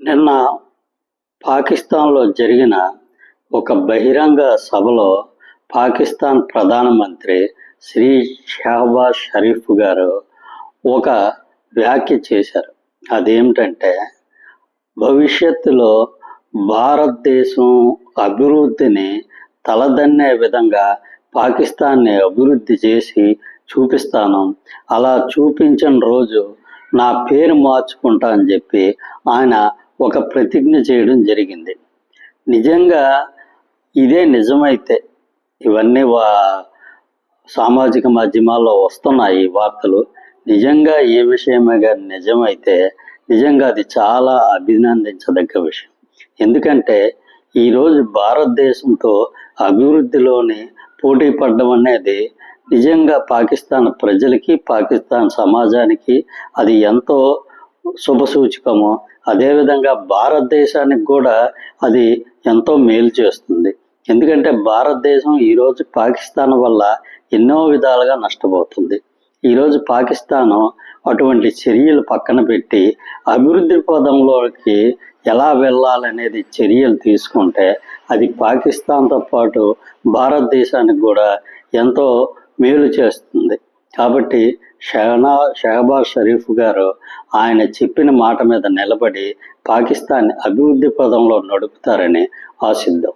నిన్న పాకిస్తాన్లో జరిగిన ఒక బహిరంగ సభలో పాకిస్తాన్ ప్రధానమంత్రి శ్రీ షహబాజ్ షరీఫ్ గారు ఒక వ్యాఖ్య చేశారు. అదేమిటంటే, భవిష్యత్తులో భారతదేశం అభివృద్ధిని తలదన్నే విధంగా పాకిస్తాన్ని అభివృద్ధి చేసి చూపిస్తాను, అలా చూపించిన రోజు నా పేరు మార్చుకుంటా అని చెప్పి ఆయన ఒక ప్రతిజ్ఞ చేయడం జరిగింది. నిజంగా ఇదే నిజమైతే, ఇవన్నీ సామాజిక మాధ్యమాల్లో వస్తున్నాయి ఈ వార్తలు, నిజంగా ఏ విషయమే కానీ నిజమైతే నిజంగా అది చాలా అభినందించదగ్గ విషయం. ఎందుకంటే ఈరోజు భారతదేశంతో అభివృద్ధిలోని పోటీ పడడం అనేది నిజంగా పాకిస్తాన్ ప్రజలకి, పాకిస్తాన్ సమాజానికి అది ఎంతో శుభసూచకమో, అదేవిధంగా భారతదేశానికి కూడా అది ఎంతో మేలు చేస్తుంది. ఎందుకంటే భారతదేశం ఈరోజు పాకిస్తాన్ వల్ల ఎన్నో విధాలుగా నష్టపోతుంది. ఈరోజు పాకిస్తాను అటువంటి చర్యలు పక్కన పెట్టి అభివృద్ధి పదంలోకి ఎలా వెళ్ళాలనేది చర్యలు తీసుకుంటే అది పాకిస్తాన్తో పాటు భారతదేశానికి కూడా ఎంతో మేలు చేస్తుంది. కాబట్టి షహబాజ్ షరీఫ్ గారు ఆయన చెప్పిన మాట మీద నిలబడి పాకిస్తాన్ అభివృద్ధి పదంలో నడుపుతారని ఆశిద్దాం.